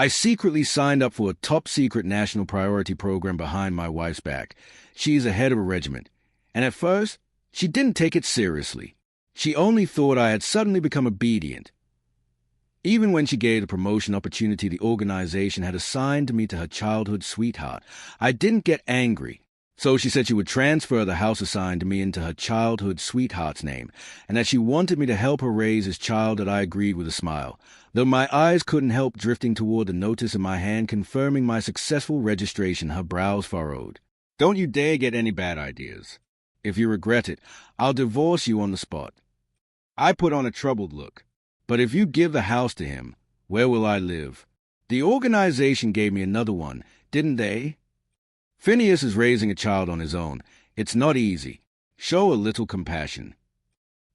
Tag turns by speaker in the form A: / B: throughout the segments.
A: I secretly signed up for a top-secret national priority program behind my wife's back. She's a head of a regiment, and at first, she didn't take it seriously. She only thought I had suddenly become obedient. Even when she gave the promotion opportunity the organization had assigned to me to her childhood sweetheart, I didn't get angry. So she said she would transfer the house assigned to me into her childhood sweetheart's name, and that she wanted me to help her raise his child. That I agreed with a smile, though my eyes couldn't help drifting toward the notice in my hand confirming my successful registration. Her brows furrowed. Don't you dare get any bad ideas. If you regret it, I'll divorce you on the spot. I put on a troubled look. But if you give the house to him, where will I live? The organization gave me another one, didn't they? Phineas is raising a child on his own. It's not easy. Show a little compassion.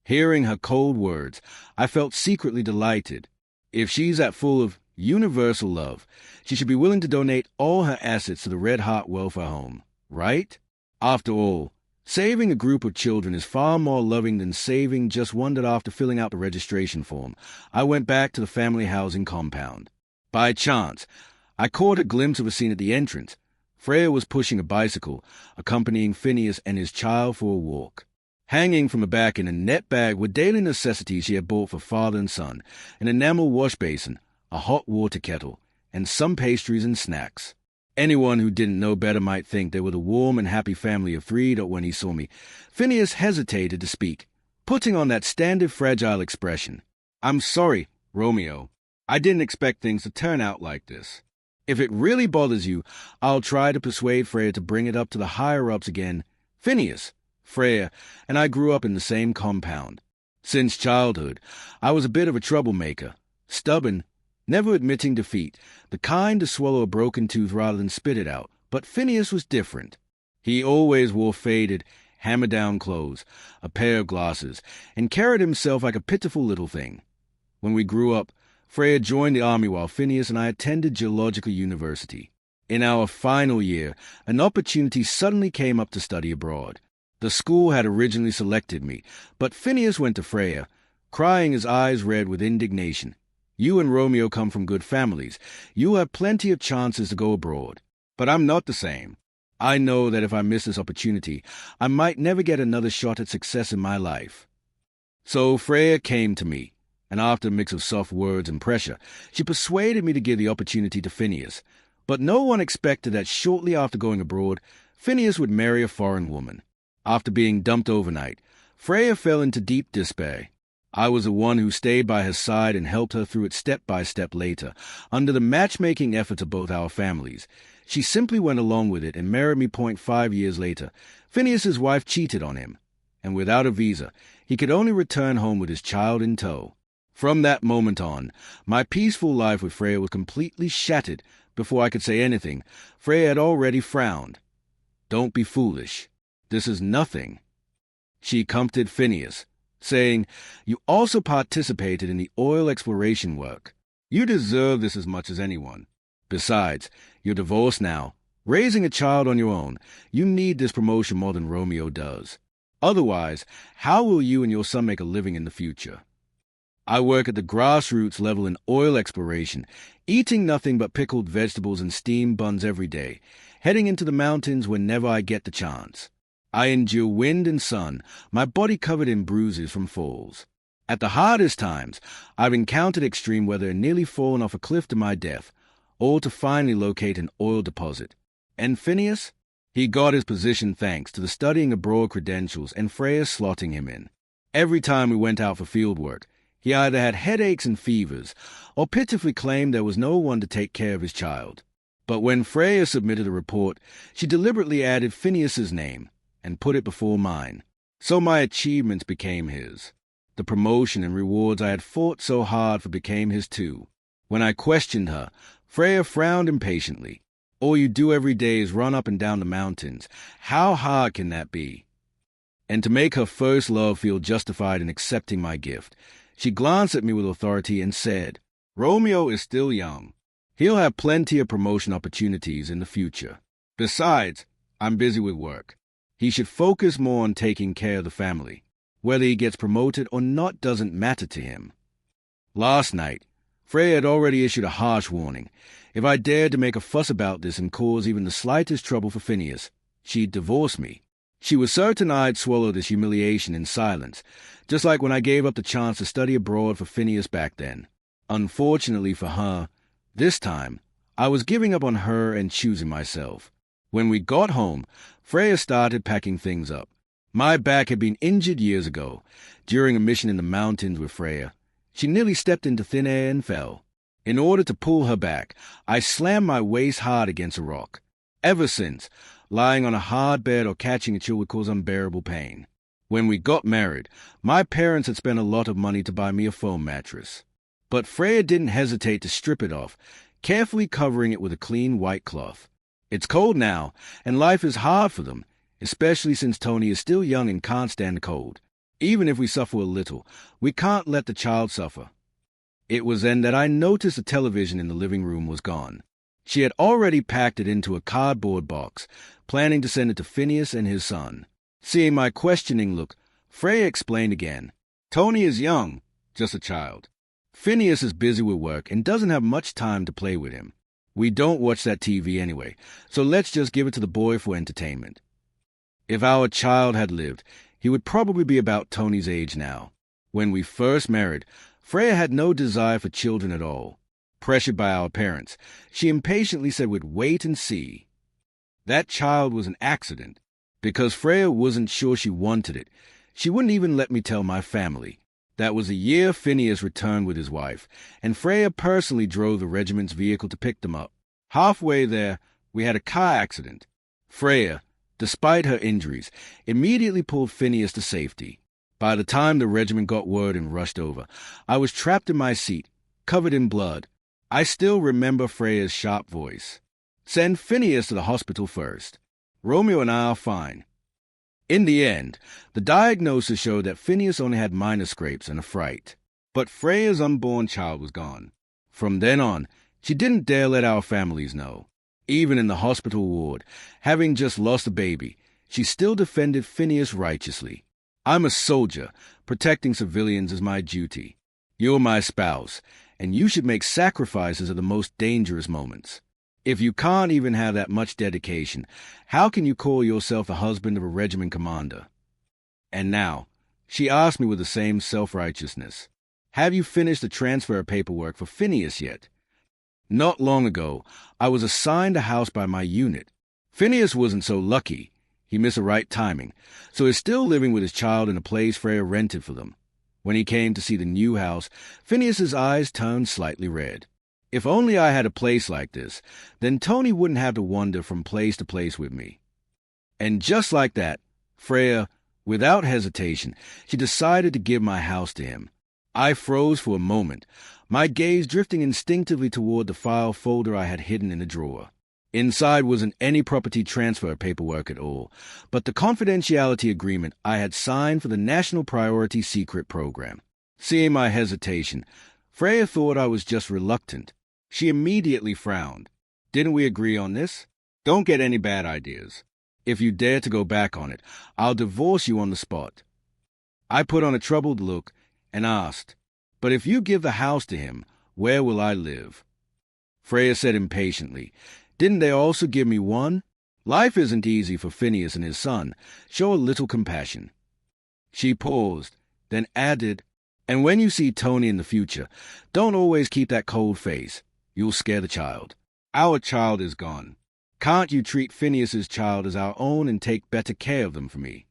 A: Hearing her cold words, I felt secretly delighted. If she's that full of universal love, she should be willing to donate all her assets to the Red Heart Welfare Home, right? After all, saving a group of children is far more loving than saving just one. That after filling out the registration form, I went back to the family housing compound. By chance, I caught a glimpse of a scene at the entrance. Freya was pushing a bicycle, accompanying Phineas and his child for a walk. Hanging from the back in a net bag were daily necessities she had bought for father and son, an enamel wash basin, a hot water kettle, and some pastries and snacks. Anyone who didn't know better might think they were the warm and happy family of three. When he saw me, Phineas hesitated to speak, putting on that standard fragile expression. I'm sorry, Romeo. I didn't expect things to turn out like this. If it really bothers you, I'll try to persuade Freya to bring it up to the higher-ups again. Phineas, Freya, and I grew up in the same compound. Since childhood, I was a bit of a troublemaker, stubborn, never admitting defeat, the kind to swallow a broken tooth rather than spit it out. But Phineas was different. He always wore faded, hammer-down clothes, a pair of glasses, and carried himself like a pitiful little thing. When we grew up, Freya joined the army while Phineas and I attended Geological University. In our final year, an opportunity suddenly came up to study abroad. The school had originally selected me, but Phineas went to Freya, crying his eyes red with indignation. You and Romeo come from good families. You have plenty of chances to go abroad. But I'm not the same. I know that if I miss this opportunity, I might never get another shot at success in my life. So Freya came to me, and after a mix of soft words and pressure, she persuaded me to give the opportunity to Phineas. But no one expected that shortly after going abroad, Phineas would marry a foreign woman. After being dumped overnight, Freya fell into deep despair. I was the one who stayed by her side and helped her through it step by step later, under the matchmaking efforts of both our families. She simply went along with it and married me. 5 years later, Phineas's wife cheated on him, and without a visa, he could only return home with his child in tow. From that moment on, my peaceful life with Freya was completely shattered. Before I could say anything, Freya had already frowned. Don't be foolish. This is nothing. She comforted Phineas, saying, You also participated in the oil exploration work. You deserve this as much as anyone. Besides, you're divorced now, raising a child on your own. You need this promotion more than Romeo does. Otherwise, how will you and your son make a living in the future? I work at the grassroots level in oil exploration, eating nothing but pickled vegetables and steamed buns every day, heading into the mountains whenever I get the chance. I endure wind and sun, my body covered in bruises from falls. At the hardest times, I've encountered extreme weather and nearly fallen off a cliff to my death, all to finally locate an oil deposit. And Phineas? He got his position thanks to the studying abroad credentials and Freya slotting him in. Every time we went out for field work, he either had headaches and fevers, or pitifully claimed there was no one to take care of his child. But when Freya submitted a report, she deliberately added Phineas's name and put it before mine. So my achievements became his. The promotion and rewards I had fought so hard for became his too. When I questioned her, Freya frowned impatiently. All you do every day is run up and down the mountains. How hard can that be? And to make her first love feel justified in accepting my gift, she glanced at me with authority and said, Romeo is still young. He'll have plenty of promotion opportunities in the future. Besides, I'm busy with work. He should focus more on taking care of the family. Whether he gets promoted or not doesn't matter to him. Last night, Freya had already issued a harsh warning. If I dared to make a fuss about this and cause even the slightest trouble for Phineas, she'd divorce me. She was certain I'd swallow this humiliation in silence, just like when I gave up the chance to study abroad for Phineas back then. Unfortunately for her, this time, I was giving up on her and choosing myself. When we got home, Freya started packing things up. My back had been injured years ago, during a mission in the mountains with Freya. She nearly stepped into thin air and fell. In order to pull her back, I slammed my waist hard against a rock. Ever since, lying on a hard bed or catching a chill would cause unbearable pain. When we got married, my parents had spent a lot of money to buy me a foam mattress. But Freya didn't hesitate to strip it off, carefully covering it with a clean white cloth. It's cold now, and life is hard for them, especially since Tony is still young and can't stand the cold. Even if we suffer a little, we can't let the child suffer. It was then that I noticed the television in the living room was gone. She had already packed it into a cardboard box, planning to send it to Phineas and his son. Seeing my questioning look, Freya explained again. Tony is young, just a child. Phineas is busy with work and doesn't have much time to play with him. We don't watch that TV anyway, so let's just give it to the boy for entertainment. If our child had lived, he would probably be about Tony's age now. When we first married, Freya had no desire for children at all. Pressured by our parents, she impatiently said we'd wait and see. That child was an accident. Because Freya wasn't sure she wanted it, she wouldn't even let me tell my family. That was the year Phineas returned with his wife, and Freya personally drove the regiment's vehicle to pick them up. Halfway there, we had a car accident. Freya, despite her injuries, immediately pulled Phineas to safety. By the time the regiment got word and rushed over, I was trapped in my seat, covered in blood. I still remember Freya's sharp voice. Send Phineas to the hospital first. Romeo and I are fine. In the end, the diagnosis showed that Phineas only had minor scrapes and a fright. But Freya's unborn child was gone. From then on, she didn't dare let our families know. Even in the hospital ward, having just lost a baby, she still defended Phineas righteously. I'm a soldier. Protecting civilians is my duty. You're my spouse, and you should make sacrifices at the most dangerous moments. If you can't even have that much dedication, how can you call yourself the husband of a regiment commander? And now, she asked me with the same self-righteousness, have you finished the transfer paperwork for Phineas yet? Not long ago, I was assigned a house by my unit. Phineas wasn't so lucky. He missed the right timing, so is still living with his child in a place Freya rented for them. When he came to see the new house, Phineas's eyes turned slightly red. If only I had a place like this, then Tony wouldn't have to wander from place to place with me. And just like that, Freya, without hesitation, she decided to give my house to him. I froze for a moment, my gaze drifting instinctively toward the file folder I had hidden in a drawer. Inside wasn't any property transfer paperwork at all, but the confidentiality agreement I had signed for the National Priority Secret Program. Seeing my hesitation, Freya thought I was just reluctant. She immediately frowned. Didn't we agree on this? Don't get any bad ideas. If you dare to go back on it, I'll divorce you on the spot. I put on a troubled look and asked, but if you give the house to him, where will I live? Freya said impatiently, didn't they also give me one? Life isn't easy for Phineas and his son. Show a little compassion. She paused, then added, and when you see Tony in the future, don't always keep that cold face. You'll scare the child. Our child is gone. Can't you treat Phineas's child as our own and take better care of them for me?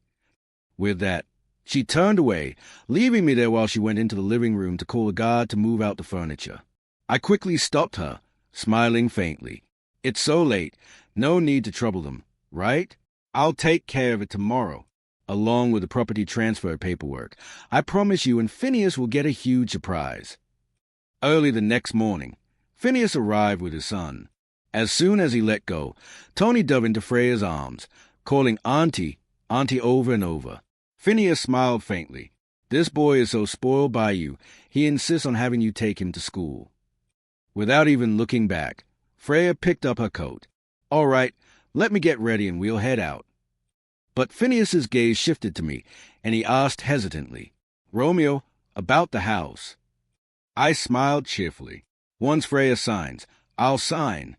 A: With that, she turned away, leaving me there while she went into the living room to call a guard to move out the furniture. I quickly stopped her, smiling faintly. It's so late. No need to trouble them, right? I'll take care of it tomorrow, along with the property transfer paperwork. I promise you, and Phineas will get a huge surprise. Early the next morning, Phineas arrived with his son. As soon as he let go, Tony dove into Freya's arms, calling Auntie, Auntie over and over. Phineas smiled faintly. This boy is so spoiled by you, he insists on having you take him to school. Without even looking back, Freya picked up her coat. All right, let me get ready and we'll head out. But Phineas's gaze shifted to me, and he asked hesitantly, Romeo, about the house. I smiled cheerfully. Once Freya signs, I'll sign.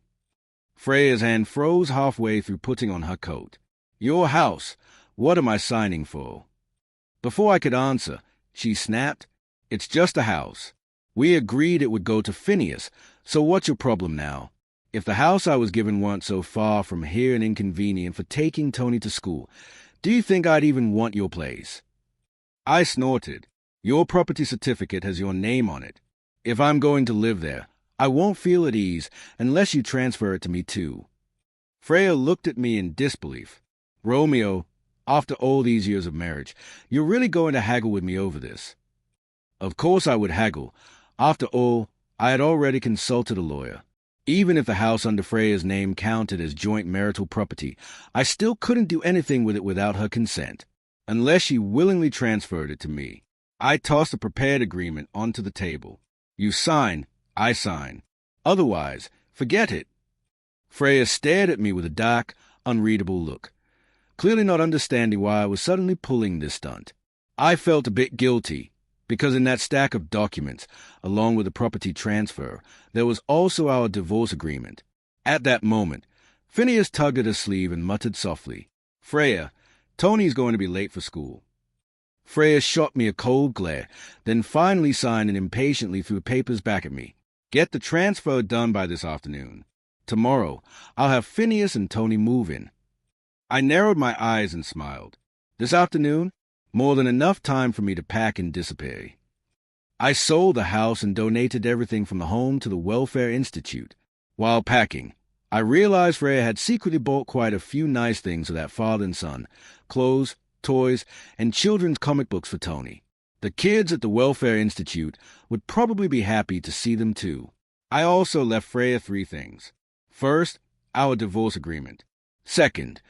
A: Freya's hand froze halfway through putting on her coat. Your house. What am I signing for? Before I could answer, she snapped, It's just a house. We agreed it would go to Phineas, so what's your problem now? If the house I was given weren't so far from here and inconvenient for taking Tony to school, do you think I'd even want your place? I snorted. Your property certificate has your name on it. If I'm going to live there, I won't feel at ease unless you transfer it to me too. Freya looked at me in disbelief. Romeo, after all these years of marriage, you're really going to haggle with me over this? Of course I would haggle. After all, I had already consulted a lawyer. Even if the house under Freya's name counted as joint marital property, I still couldn't do anything with it without her consent, unless she willingly transferred it to me. I tossed a prepared agreement onto the table. You sign, I sign. Otherwise, forget it. Freya stared at me with a dark, unreadable look, clearly not understanding why I was suddenly pulling this stunt. I felt a bit guilty, because in that stack of documents, along with the property transfer, there was also our divorce agreement. At that moment, Phineas tugged at her sleeve and muttered softly, Freya, Tony's going to be late for school. Freya shot me a cold glare, then finally signed and impatiently threw papers back at me. Get the transfer done by this afternoon. Tomorrow, I'll have Phineas and Tony move in. I narrowed my eyes and smiled. This afternoon? More than enough time for me to pack and disappear. I sold the house and donated everything from the home to the Welfare Institute. While packing, I realized Freya had secretly bought quite a few nice things for that father and son, clothes, toys, and children's comic books for Tony. The kids at the Welfare Institute would probably be happy to see them too. I also left Freya 3 things. First, our divorce agreement. Second,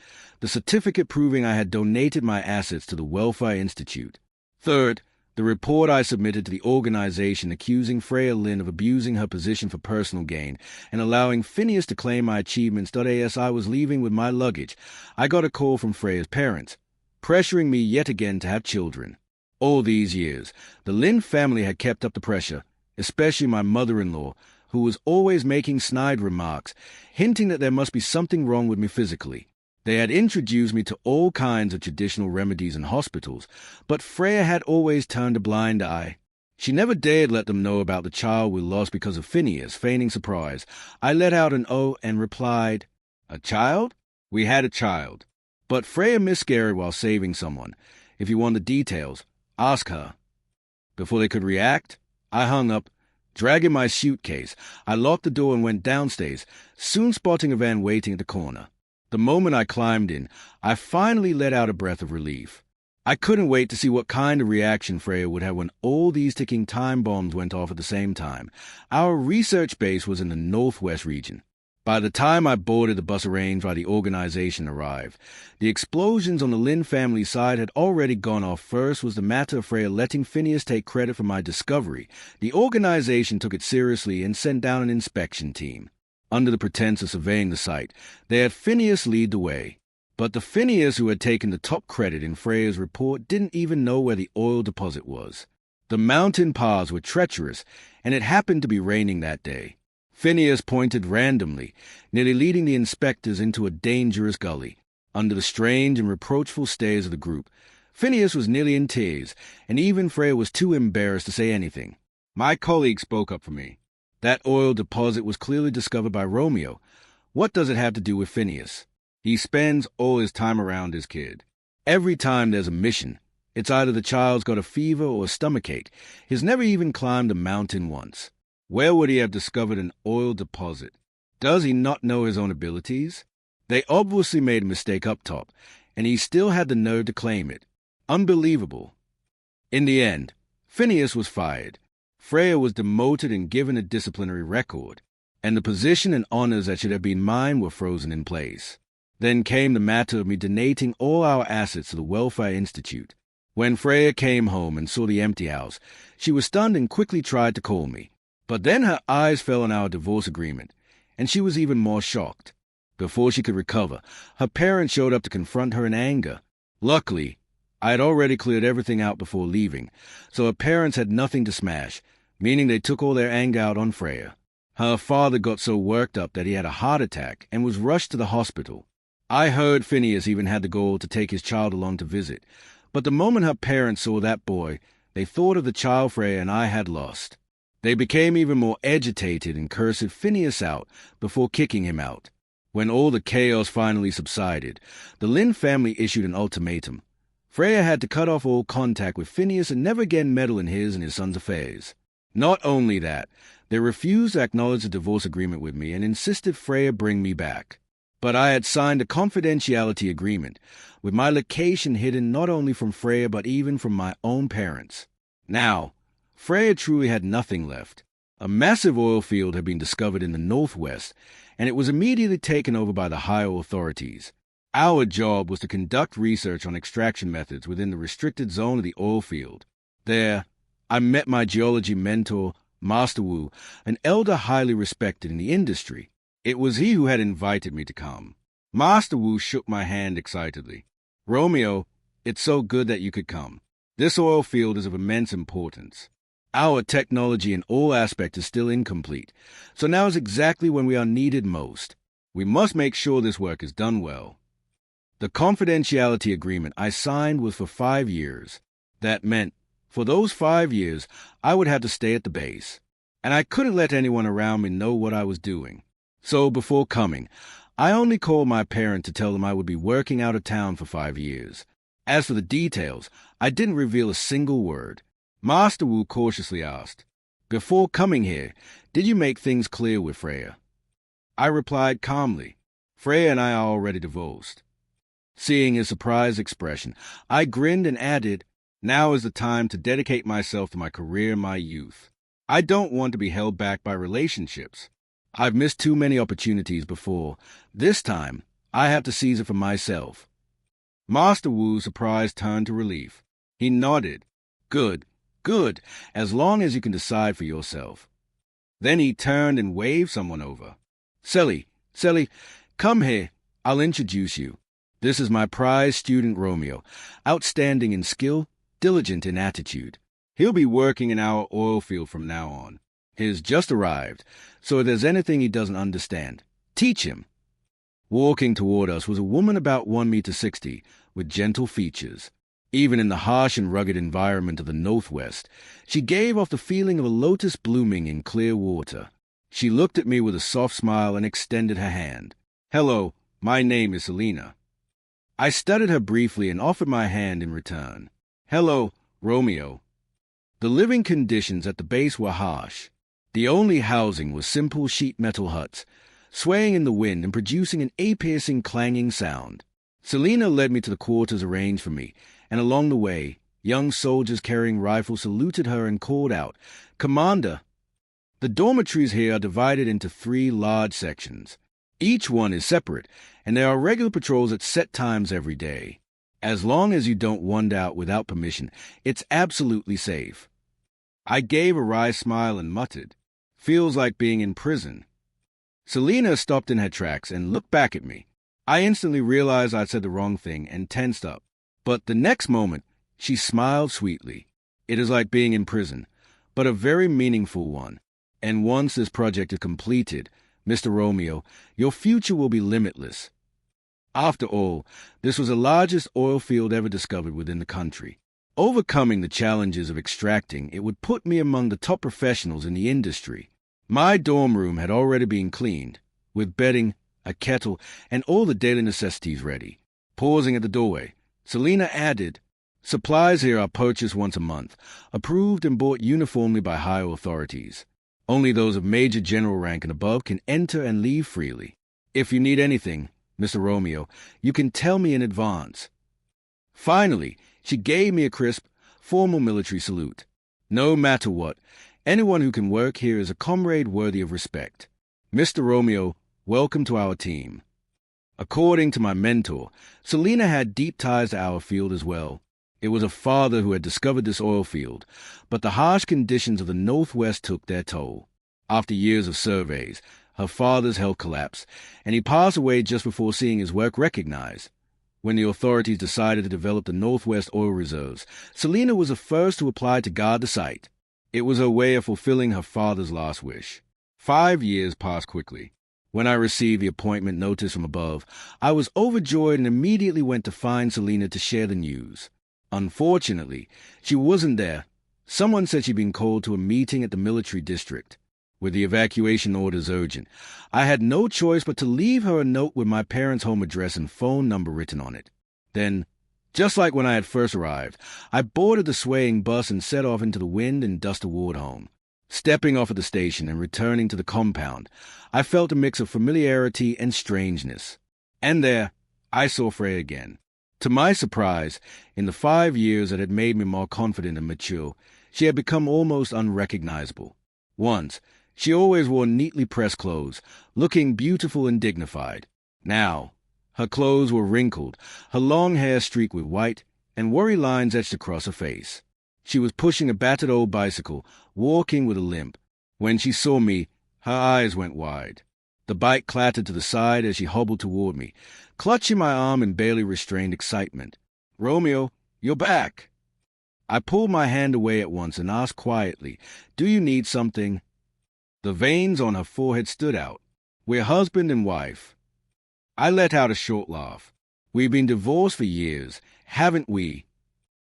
A: the certificate proving I had donated my assets to the Welfare Institute. Third, the report I submitted to the organization accusing Freya Lynn of abusing her position for personal gain and allowing Phineas to claim my achievements. As I was leaving with my luggage, I got a call from Freya's parents, pressuring me yet again to have children. All these years, the Lynn family had kept up the pressure, especially my mother-in-law, who was always making snide remarks, hinting that there must be something wrong with me physically. They had introduced me to all kinds of traditional remedies in hospitals, but Freya had always turned a blind eye. She never dared let them know about the child we lost because of Phineas. Feigning surprise, I let out an "oh" and replied, A child? We had a child. But Freya miscarried while saving someone. If you want the details, ask her. Before they could react, I hung up. Dragging my suitcase, I locked the door and went downstairs, soon spotting a van waiting at the corner. The moment I climbed in, I finally let out a breath of relief. I couldn't wait to see what kind of reaction Freya would have when all these ticking time bombs went off at the same time. Our research base was in the northwest region. By the time I boarded the bus arranged by the organization arrived, the explosions on the Lynn family side had already gone off. First was the matter of Freya letting Phineas take credit for my discovery. The organization took it seriously and sent down an inspection team. Under the pretense of surveying the site, they had Phineas lead the way. But the Phineas who had taken the top credit in Freya's report didn't even know where the oil deposit was. The mountain paths were treacherous, and it happened to be raining that day. Phineas pointed randomly, nearly leading the inspectors into a dangerous gully. Under the strange and reproachful stares of the group, Phineas was nearly in tears, and even Freya was too embarrassed to say anything. My colleague spoke up for me. That oil deposit was clearly discovered by Romeo. What does it have to do with Phineas? He spends all his time around his kid. Every time there's a mission, it's either the child's got a fever or a stomachache. He's never even climbed a mountain once. Where would he have discovered an oil deposit? Does he not know his own abilities? They obviously made a mistake up top, and he still had the nerve to claim it. Unbelievable. In the end, Phineas was fired. Freya was demoted and given a disciplinary record, and the position and honors that should have been mine were frozen in place. Then came the matter of me donating all our assets to the Welfare Institute. When Freya came home and saw the empty house, she was stunned and quickly tried to call me. But then her eyes fell on our divorce agreement, and she was even more shocked. Before she could recover, her parents showed up to confront her in anger. Luckily, I had already cleared everything out before leaving, so her parents had nothing to smash, meaning they took all their anger out on Freya. Her father got so worked up that he had a heart attack and was rushed to the hospital. I heard Phineas even had the goal to take his child along to visit, but the moment her parents saw that boy, they thought of the child Freya and I had lost. They became even more agitated and cursed Phineas out before kicking him out. When all the chaos finally subsided, the Lynn family issued an ultimatum. Freya had to cut off all contact with Phineas and never again meddle in his and his son's affairs. Not only that, they refused to acknowledge the divorce agreement with me and insisted Freya bring me back. But I had signed a confidentiality agreement, with my location hidden not only from Freya but even from my own parents. Now, Freya truly had nothing left. A massive oil field had been discovered in the northwest, and it was immediately taken over by the higher authorities. Our job was to conduct research on extraction methods within the restricted zone of the oil field. There, I met my geology mentor, Master Wu, an elder highly respected in the industry. It was he who had invited me to come. Master Wu shook my hand excitedly. "Romeo, it's so good that you could come. This oil field is of immense importance. Our technology in all aspects is still incomplete, so now is exactly when we are needed most. We must make sure this work is done well." The confidentiality agreement I signed was for 5 years. That meant, for those 5 years, I would have to stay at the base, and I couldn't let anyone around me know what I was doing. So before coming, I only called my parents to tell them I would be working out of town for 5 years. As for the details, I didn't reveal a single word. Master Wu cautiously asked, "Before coming here, did you make things clear with Freya?" I replied calmly, "Freya and I are already divorced." Seeing his surprised expression, I grinned and added, "Now is the time to dedicate myself to my career and my youth. I don't want to be held back by relationships. I've missed too many opportunities before. This time, I have to seize it for myself." Master Wu's surprise turned to relief. He nodded. Good, as long as you can decide for yourself." Then he turned and waved someone over. Sally, come here. I'll introduce you. This is my prize student Romeo, outstanding in skill, diligent in attitude. He'll be working in our oil field from now on. He's just arrived, so if there's anything he doesn't understand, teach him." Walking toward us was a woman about 1.60 meters, with gentle features. Even in the harsh and rugged environment of the Northwest, she gave off the feeling of a lotus blooming in clear water. She looked at me with a soft smile and extended her hand. "Hello, my name is Selina." I studied her briefly and offered my hand in return. "Hello, Romeo." The living conditions at the base were harsh. The only housing was simple sheet metal huts, swaying in the wind and producing an ear-piercing clanging sound. Selina led me to the quarters arranged for me, and along the way, young soldiers carrying rifles saluted her and called out, "Commander!" The dormitories here are divided into 3 large sections. Each one is separate, and there are regular patrols at set times every day. As long as you don't wander out without permission, it's absolutely safe. I gave a wry smile and muttered, "Feels like being in prison." Selina stopped in her tracks and looked back at me. I instantly realized I'd said the wrong thing and tensed up. But the next moment, she smiled sweetly. "It is like being in prison, but a very meaningful one. And once this project is completed, Mr. Romeo, your future will be limitless." After all, this was the largest oil field ever discovered within the country. Overcoming the challenges of extracting, it would put me among the top professionals in the industry. My dorm room had already been cleaned, with bedding, a kettle, and all the daily necessities ready. Pausing at the doorway, Selina added, "Supplies here are purchased once a month, approved and bought uniformly by higher authorities. Only those of major general rank and above can enter and leave freely. If you need anything, Mr. Romeo, you can tell me in advance." Finally, she gave me a crisp, formal military salute. No matter what, anyone who can work here is a comrade worthy of respect. "Mr. Romeo, welcome to our team." According to my mentor, Selina had deep ties to our field as well. It was a father who had discovered this oil field, but the harsh conditions of the Northwest took their toll. After years of surveys, her father's health collapsed, and he passed away just before seeing his work recognized. When the authorities decided to develop the Northwest oil reserves, Selina was the first to apply to guard the site. It was her way of fulfilling her father's last wish. 5 years passed quickly. When I received the appointment notice from above, I was overjoyed and immediately went to find Selina to share the news. Unfortunately, she wasn't there. Someone said she'd been called to a meeting at the military district. With the evacuation orders urgent, I had no choice but to leave her a note with my parents' home address and phone number written on it. Then, just like when I had first arrived, I boarded the swaying bus and set off into the wind and dust ward home. Stepping off at the station and returning to the compound, I felt a mix of familiarity and strangeness. And there, I saw Freya again. To my surprise, in the 5 years that had made me more confident and mature, she had become almost unrecognizable. Once, she always wore neatly pressed clothes, looking beautiful and dignified. Now, her clothes were wrinkled, her long hair streaked with white, and worry lines etched across her face. She was pushing a battered old bicycle, walking with a limp. When she saw me, her eyes went wide. The bike clattered to the side as she hobbled toward me, clutching my arm in barely restrained excitement. "Romeo, you're back!" I pulled my hand away at once and asked quietly, "Do you need something?" The veins on her forehead stood out. "We're husband and wife." I let out a short laugh. "We've been divorced for years, haven't we?"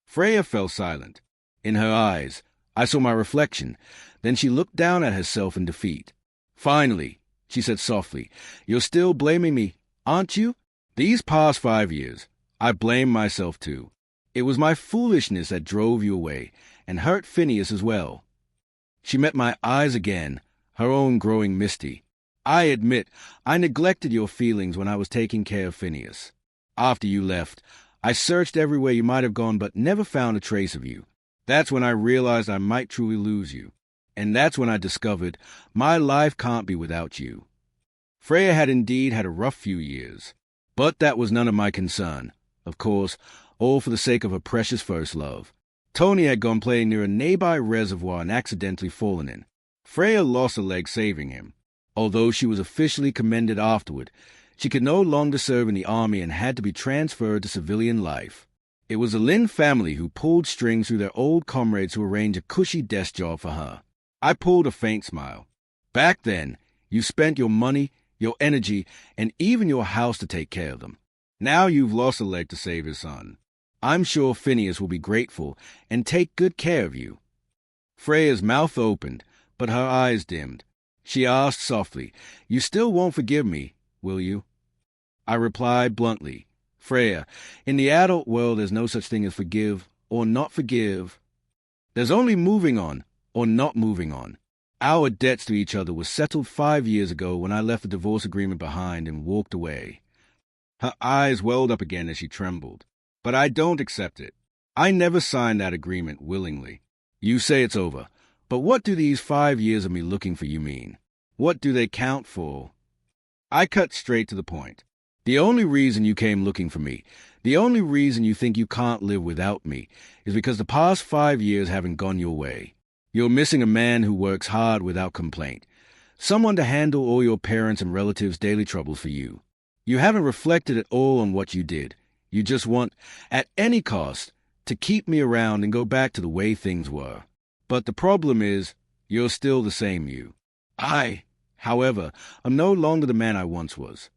A: Freya fell silent. In her eyes, I saw my reflection. Then she looked down at herself in defeat. "Finally," she said softly, "you're still blaming me, aren't you? These past 5 years, I blame myself too. It was my foolishness that drove you away, and hurt Phineas as well." She met my eyes again, her own growing misty. "I admit I neglected your feelings when I was taking care of Phineas. After you left, I searched everywhere you might have gone but never found a trace of you. That's when I realized I might truly lose you. And that's when I discovered my life can't be without you." Freya had indeed had a rough few years. But that was none of my concern. Of course, all for the sake of her precious first love. Tony had gone playing near a nearby reservoir and accidentally fallen in. Freya lost a leg saving him. Although she was officially commended afterward, she could no longer serve in the army and had to be transferred to civilian life. It was the Lin family who pulled strings through their old comrades to arrange a cushy desk job for her. I pulled a faint smile. Back then, you spent your money, your energy, and even your house to take care of them. Now you've lost a leg to save his son. I'm sure Phineas will be grateful and take good care of you." Freya's mouth opened, but her eyes dimmed. She asked softly, "You still won't forgive me, will you?" I replied bluntly, "Freya, in the adult world there's no such thing as forgive or not forgive. There's only moving on or not moving on. Our debts to each other were settled 5 years ago when I left the divorce agreement behind and walked away." Her eyes welled up again as she trembled. "But I don't accept it. I never signed that agreement willingly. You say it's over, but what do these 5 years of me looking for you mean? What do they count for?" I cut straight to the point. "The only reason you came looking for me, the only reason you think you can't live without me, is because the past 5 years haven't gone your way. You're missing a man who works hard without complaint, someone to handle all your parents' and relatives' daily troubles for you. You haven't reflected at all on what you did. You just want, at any cost, to keep me around and go back to the way things were. But the problem is, you're still the same you. I, however, am no longer the man I once was."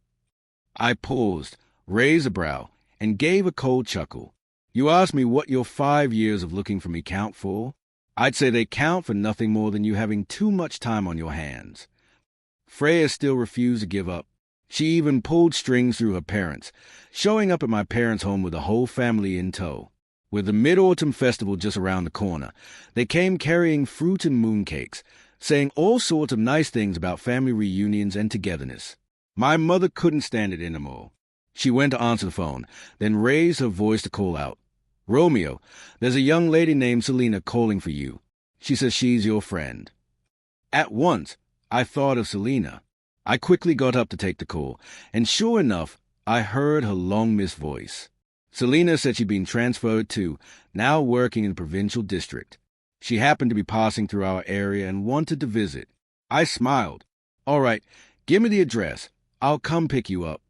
A: I paused, raised a brow, and gave a cold chuckle. "You asked me what your 5 years of looking for me count for? I'd say they count for nothing more than you having too much time on your hands." Freya still refused to give up. She even pulled strings through her parents, showing up at my parents' home with the whole family in tow. With the Mid-Autumn Festival just around the corner, they came carrying fruit and mooncakes, saying all sorts of nice things about family reunions and togetherness. My mother couldn't stand it anymore. She went to answer the phone, then raised her voice to call out, "Romeo, there's a young lady named Selina calling for you. She says she's your friend." At once, I thought of Selina. I quickly got up to take the call, and sure enough, I heard her long-missed voice. Selina said she'd been transferred to, now working in the provincial district. She happened to be passing through our area and wanted to visit. I smiled. "All right, give me the address. I'll come pick you up."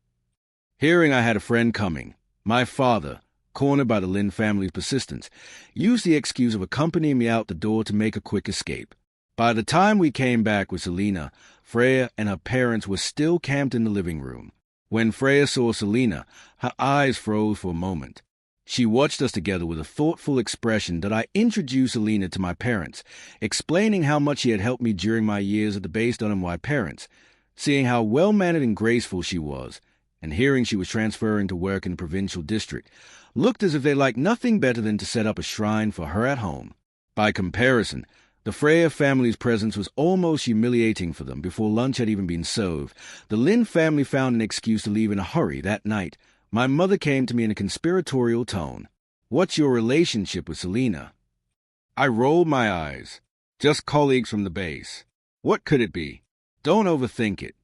A: Hearing I had a friend coming, my father, cornered by the Lynn family's persistence, used the excuse of accompanying me out the door to make a quick escape. By the time we came back with Selena, Freya and her parents were still camped in the living room. When Freya saw Selena, her eyes froze for a moment. She watched us together with a thoughtful expression that I introduced Selena to my parents, explaining how much she had helped me during my years at the base Dunham parents, seeing how well-mannered and graceful she was, and hearing she was transferring to work in the provincial district, looked as if they liked nothing better than to set up a shrine for her at home. By comparison, the Freya family's presence was almost humiliating for them before lunch had even been served. The Lynn family found an excuse to leave in a hurry that night. My mother came to me in a conspiratorial tone. "What's your relationship with Selena?" I rolled my eyes. "Just colleagues from the base. What could it be? Don't overthink it."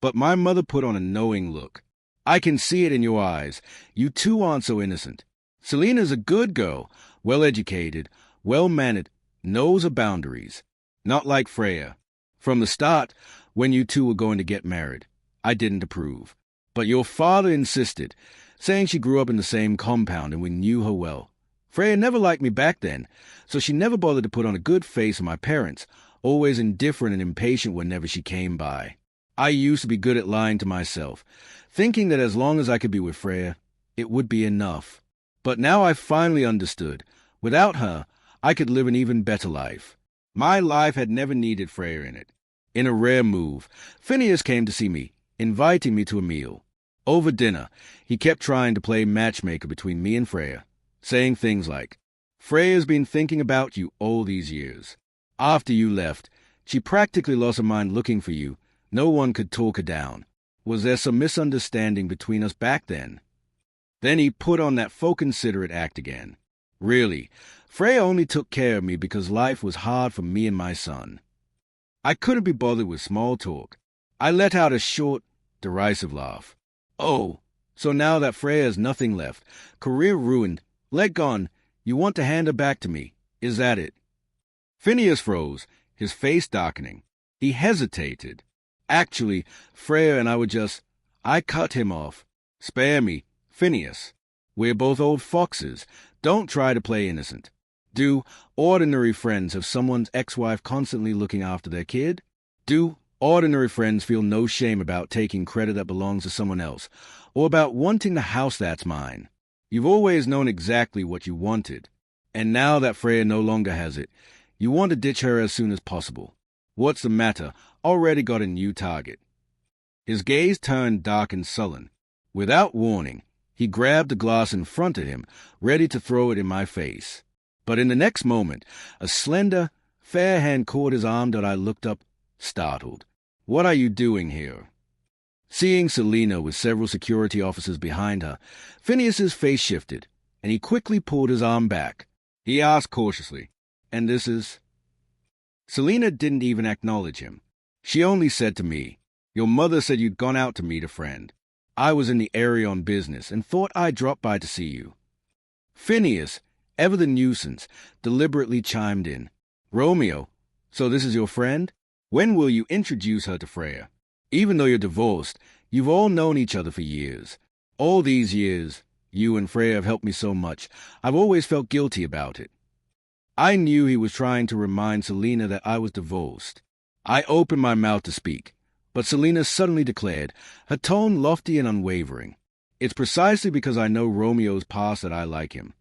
A: But my mother put on a knowing look. "I can see it in your eyes. You too aren't so innocent. Selena's a good girl, well-educated, well-mannered, knows her boundaries. Not like Freya. From the start, when you two were going to get married, I didn't approve. But your father insisted, saying she grew up in the same compound and we knew her well. Freya never liked me back then, so she never bothered to put on a good face for my parents, always indifferent and impatient whenever she came by. I used to be good at lying to myself, thinking that as long as I could be with Freya, it would be enough. But now I finally understood. Without her, I could live an even better life. My life had never needed Freya in it. In a rare move, Phineas came to see me, inviting me to a meal. Over dinner, he kept trying to play matchmaker between me and Freya, saying things like, "Freya's been thinking about you all these years. After you left, she practically lost her mind looking for you. No one could talk her down. Was there some misunderstanding between us back then?" Then he put on that faux considerate act again. Really, Freya only took care of me because life was hard for me and my son. I couldn't be bothered with small talk. I let out a short, derisive laugh. "Oh, so now that Freya has nothing left, career ruined, leg gone, you want to hand her back to me, is that it?" Phineas froze, his face darkening. He hesitated. Actually, Freya and I were just... I cut him off. "Spare me, Phineas. We're both old foxes. Don't try to play innocent. Do ordinary friends have someone's ex-wife constantly looking after their kid? Do ordinary friends feel no shame about taking credit that belongs to someone else, or about wanting the house that's mine? You've always known exactly what you wanted, and now that Freya no longer has it, you want to ditch her as soon as possible. What's the matter? Already got a new target." His gaze turned dark and sullen. Without warning, he grabbed the glass in front of him, ready to throw it in my face. But in the next moment, a slender, fair hand caught his arm that I looked up, startled. "What are you doing here?" Seeing Selena with several security officers behind her, Phineas's face shifted, and he quickly pulled his arm back. He asked cautiously, "And this is—" Selena didn't even acknowledge him. She only said to me, "Your mother said you'd gone out to meet a friend. I was in the area on business and thought I'd drop by to see you." Phineas, ever the nuisance, deliberately chimed in. "Romeo, so this is your friend? When will you introduce her to Freya? Even though you're divorced, you've all known each other for years. All these years, you and Freya have helped me so much. I've always felt guilty about it." I knew he was trying to remind Selena that I was divorced. I opened my mouth to speak, but Selena suddenly declared, her tone lofty and unwavering, "It's precisely because I know Romeo's past that I like him."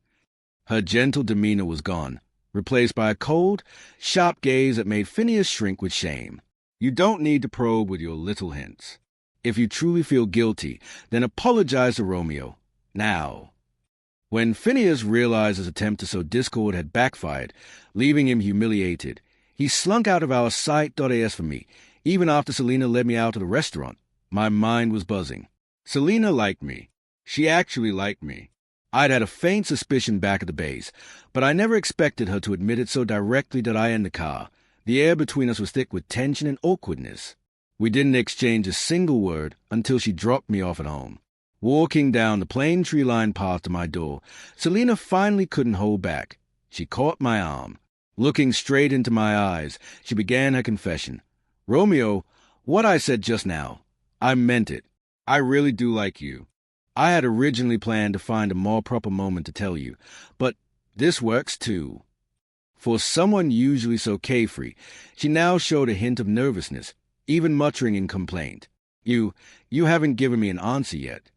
A: Her gentle demeanor was gone, replaced by a cold, sharp gaze that made Phineas shrink with shame. "You don't need to probe with your little hints. If you truly feel guilty, then apologize to Romeo. Now." When Phineas realized his attempt to sow discord had backfired, leaving him humiliated, he slunk out of our sight.as for me. Even after Selena led me out to the restaurant, my mind was buzzing. Selena liked me. She actually liked me. I'd had a faint suspicion back at the base, but I never expected her to admit it so directly that I in the car. The air between us was thick with tension and awkwardness. We didn't exchange a single word until she dropped me off at home. Walking down the plain tree-lined path to my door, Selena finally couldn't hold back. She caught my arm. Looking straight into my eyes, she began her confession. "Romeo, what I said just now, I meant it. I really do like you. I had originally planned to find a more proper moment to tell you, but this works too. For someone usually so carefree, she now showed a hint of nervousness, even muttering in complaint. You haven't given me an answer yet."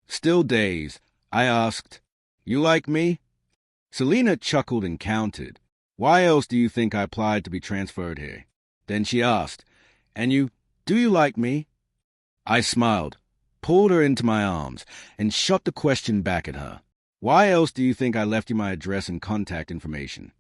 A: Still dazed, I asked, "You like me?" Selina chuckled and countered. "Why else do you think I applied to be transferred here?" Then she asked, "And do you like me?" I smiled, pulled her into my arms, and shot the question back at her. "Why else do you think I left you my address and contact information?"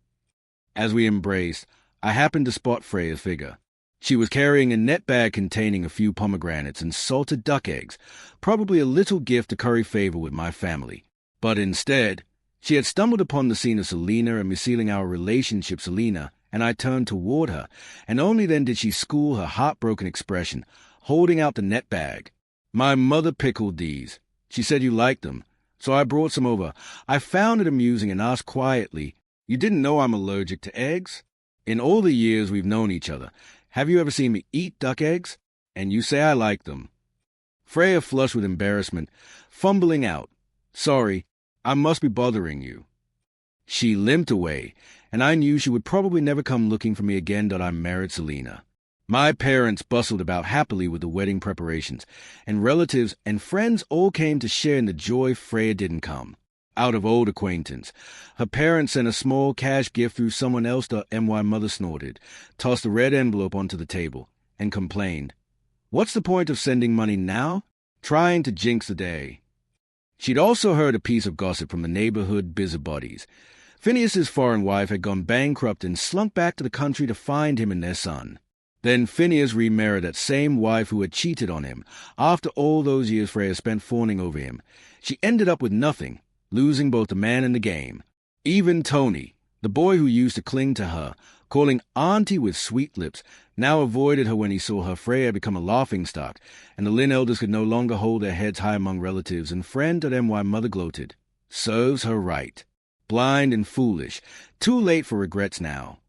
A: As we embraced, I happened to spot Freya's figure. She was carrying a net bag containing a few pomegranates and salted duck eggs, probably a little gift to curry favor with my family. But instead, she had stumbled upon the scene of Selina and me sealing our relationship, Selina, and I turned toward her, and only then did she school her heartbroken expression, holding out the net bag. "My mother pickled these. She said you liked them, so I brought some over. I found it amusing and asked quietly, 'You didn't know I'm allergic to eggs? In all the years we've known each other, have you ever seen me eat duck eggs? And you say I like them.'" Freya flushed with embarrassment, fumbling out, "Sorry, I must be bothering you." She limped away, and I knew she would probably never come looking for me again that I married Selina. My parents bustled about happily with the wedding preparations, and relatives and friends all came to share in the joy Freya didn't come. Out of old acquaintance, her parents sent a small cash gift through someone else. My mother snorted, tossed a red envelope onto the table, and complained, "What's the point of sending money now? Trying to jinx the day." She'd also heard a piece of gossip from the neighborhood busybodies. Phineas's foreign wife had gone bankrupt and slunk back to the country to find him and their son. Then Phineas remarried that same wife who had cheated on him. After all those years Freya spent fawning over him, she ended up with nothing, losing both the man and the game. Even Tony, the boy who used to cling to her, calling Auntie with sweet lips, now avoided her when he saw her Freya become a laughingstock, and the Lynn elders could no longer hold their heads high among relatives, and friend at my mother gloated, "Serves her right. Blind and foolish. Too late for regrets now."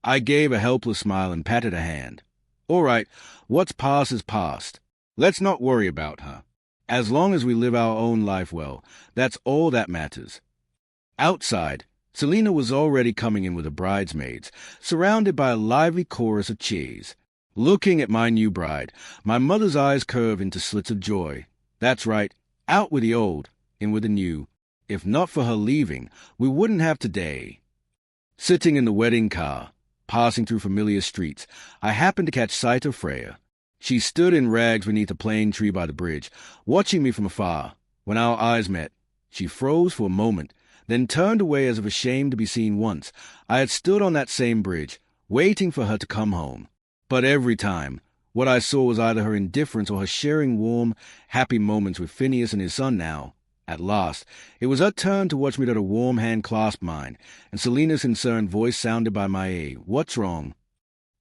A: I gave a helpless smile and patted her hand. "All right, what's past is past. Let's not worry about her. As long as we live our own life well, that's all that matters." Outside, Selina was already coming in with the bridesmaids, surrounded by a lively chorus of cheers. Looking at my new bride, my mother's eyes curved into slits of joy. That's right, out with the old, in with the new. If not for her leaving, we wouldn't have today. Sitting in the wedding car, passing through familiar streets, I happened to catch sight of Freya. She stood in rags beneath a plane tree by the bridge, watching me from afar. When our eyes met, she froze for a moment, then turned away as if ashamed to be seen once. I had stood on that same bridge, waiting for her to come home. But every time, what I saw was either her indifference or her sharing warm, happy moments with Phineas and his son now. At last, it was her turn to watch me let a warm hand clasp mine, and Selina's concerned voice sounded by my aid. "What's wrong?"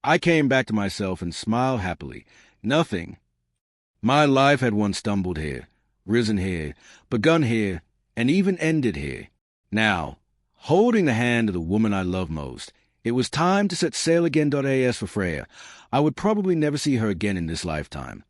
A: I came back to myself and smiled happily. "Nothing. My life had once stumbled here, risen here, begun here, and even ended here. Now, holding the hand of the woman I love most, it was time to set sail again. As for Freya, I would probably never see her again in this lifetime.